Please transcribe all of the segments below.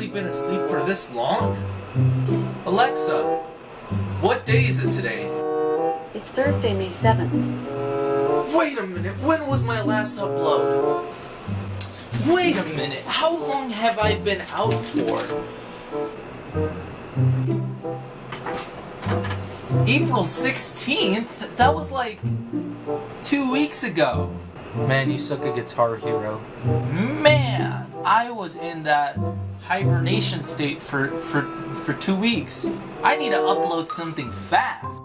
really been asleep for this long? Alexa, what day is it today? It's Thursday, May 7th. Wait a minute, when was my last upload? Wait a minute, how long have I been out for? April 16th? That was like 2 weeks ago. Man, you suck a Guitar Hero. Man, I was in that hibernation state for 2 weeks. I need to upload something fast.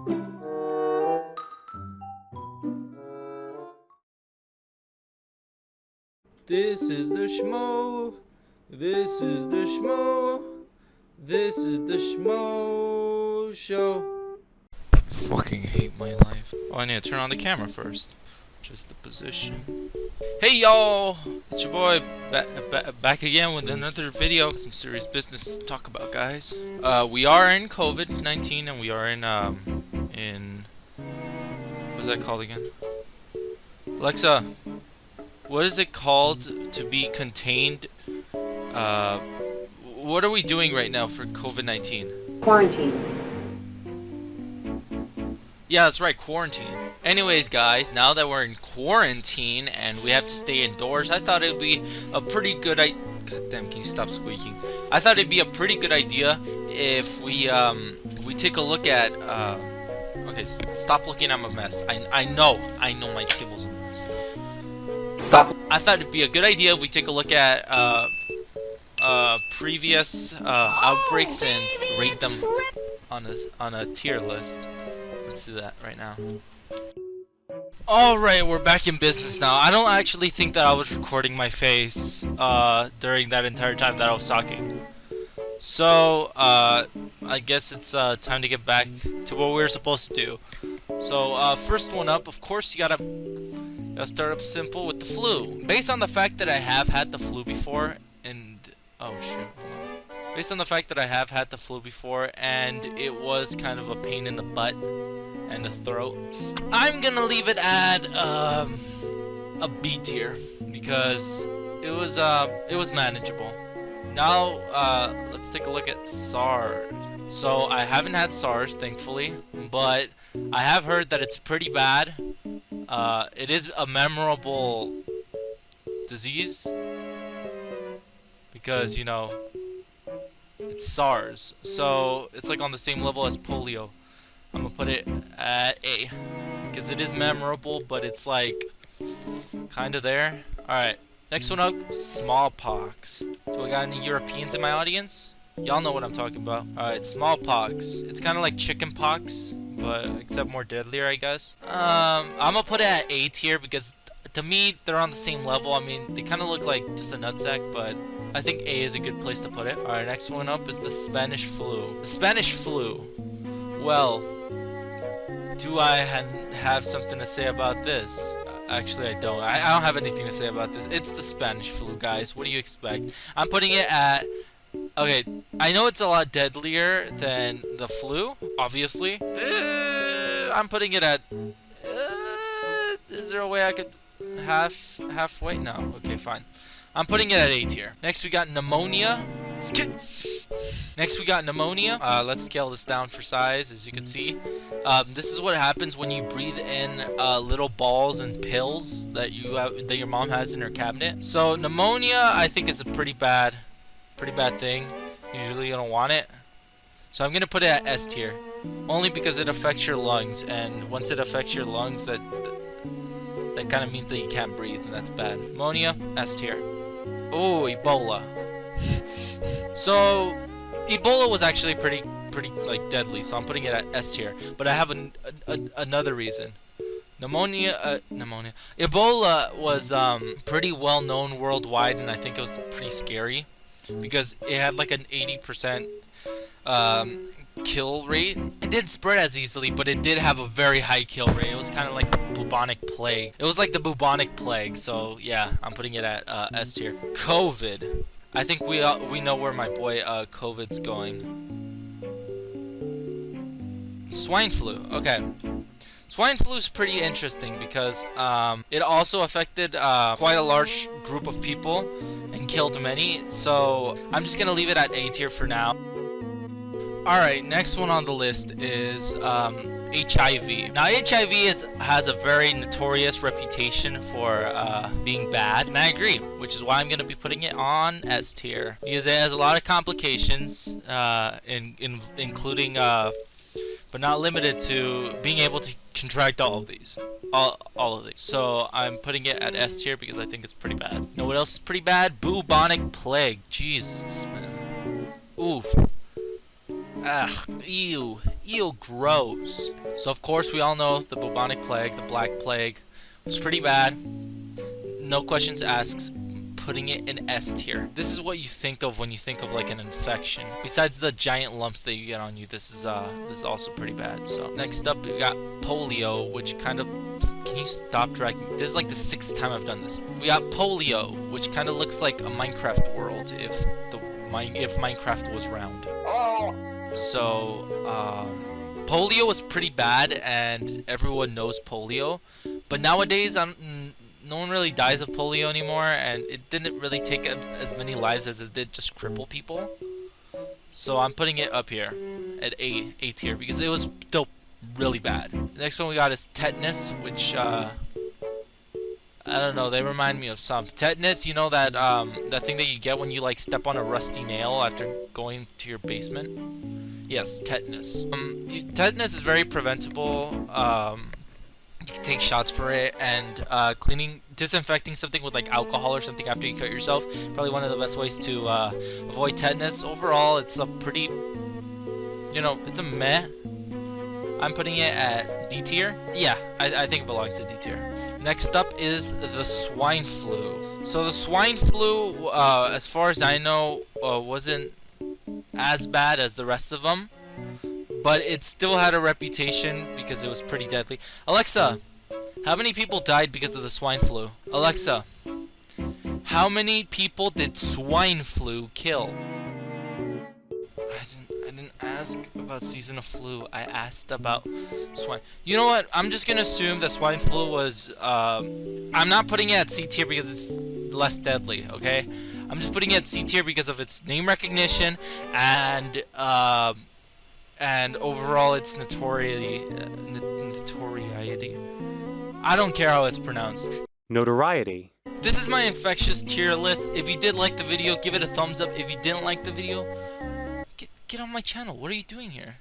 This is the schmo. This is the schmo. This is the schmo show. Fucking hate my life. Oh, I need to turn on the camera first. Just the position. Hey y'all! It's your boy back again with another video. Some serious business to talk about, guys. We are in COVID-19 and we are in what's that called again? Alexa, what is it called to be contained? What are we doing right now for COVID-19? Quarantine. Yeah, that's right, quarantine. Anyways, guys, now that we're in quarantine and we have to stay indoors, I thought it would be a pretty good idea. God damn, can you stop squeaking? I thought it'd be a pretty good idea if we take a look at. Okay, stop looking at my mess. I know my table's a mess. Stop. I thought it'd be a good idea if we take a look at previous outbreaks and rate them on a tier list. Let's do that right now. Alright, we're back in business now. I don't actually think that I was recording my face during that entire time that I was talking. So, I guess it's time to get back to what we were supposed to do. So, first one up, of course, you gotta start up simple with the flu. Based on the fact that I have had the flu before, and... oh, shoot. Based on the fact that I have had the flu before, and it was kind of a pain in the butt and the throat, I'm gonna leave it at a B tier because it was manageable. Now let's take a look at SARS. So I haven't had SARS, thankfully, but I have heard that it's pretty bad. It is a memorable disease because, you know, it's SARS, so it's like on the same level as polio. I'm gonna put it at A because it is memorable, but it's like kind of there. Alright, next one up, smallpox. Do I got any Europeans in my audience? Y'all know what I'm talking about. Alright, smallpox. It's kind of like chickenpox, but except more deadlier, I guess. I'm gonna put it at A tier because to me they're on the same level. I mean, they kind of look like just a nutsack, but I think A is a good place to put it. Alright, next one up is the Spanish flu. The Spanish flu. Well, do I have something to say about this? Actually, I don't. I don't have anything to say about this. It's the Spanish flu, guys. What do you expect? I'm putting it at... okay, I know it's a lot deadlier than the flu, obviously. I'm putting it at... is there a way I could halfway? No. Okay, fine. I'm putting it at A tier. Next, we got pneumonia. Next, we got pneumonia. Let's scale this down for size, as you can see. This is what happens when you breathe in little balls and pills that your mom has in her cabinet. So pneumonia, I think, is a pretty bad thing. Usually, you don't want it. So I'm gonna put it at S tier, only because it affects your lungs, and once it affects your lungs, that kind of means that you can't breathe, and that's bad. Pneumonia, S tier. Oh, Ebola. So, Ebola was actually pretty like deadly, so I'm putting it at S tier. But I have another reason. Ebola was pretty well known worldwide, and I think it was pretty scary because it had like an 80% kill rate. It didn't spread as easily, but it did have a very high kill rate. It was kind of like the bubonic plague. It was like the bubonic plague. So yeah, I'm putting it at S tier. COVID. I think we know where my boy COVID's going. Swine flu. Okay. Swine flu is pretty interesting because it also affected quite a large group of people and hasn't killed many, so I'm just gonna leave it at A tier for now. Alright, next one on the list is HIV. Now, HIV has a very notorious reputation for being bad, and I agree, which is why I'm going to be putting it on S tier. Because it has a lot of complications, including, but not limited to, being able to contract all of these. All of these. So I'm putting it at S tier because I think it's pretty bad. You know what else is pretty bad? Bubonic plague. Jesus, man. Oof. Ugh, ew, gross. So of course we all know the bubonic plague, the black plague, was pretty bad. No questions asked. Putting it in S tier. This is what you think of when you think of like an infection. Besides the giant lumps that you get on you, this is also pretty bad. So next up we got polio, which kind of, can you stop dragging? This is like the 6th time I've done this. We got polio, which kind of looks like a Minecraft world if Minecraft was round. So, polio was pretty bad, and everyone knows polio. But nowadays, no one really dies of polio anymore, and it didn't really take as many lives as it did just cripple people. So I'm putting it up here at A tier because it was still really bad. The next one we got is tetanus, which I don't know, they remind me of some. Tetanus, you know that that thing that you get when you like step on a rusty nail after going to your basement? Yes, tetanus. Tetanus is very preventable. You can take shots for it, and disinfecting something with like alcohol or something after you cut yourself, probably one of the best ways to avoid tetanus. Overall, it's a pretty, it's a meh. I'm putting it at D tier. Yeah, I think it belongs to D tier. Next up is the swine flu. So the swine flu, as far as I know, wasn't as bad as the rest of them, but it still had a reputation because it was pretty deadly. Alexa, how many people died because of the swine flu? Alexa, how many people did swine flu kill? I didn't ask about season of flu. I asked about swine. You know what? I'm just gonna assume that swine flu was. I'm not putting it at C tier because it's less deadly. Okay. I'm just putting it at C tier because of its name recognition and overall its notoriety. I don't care how it's pronounced. Notoriety. This is my infectious tier list. If you did like the video, give it a thumbs up. If you didn't like the video, get on my channel. What are you doing here?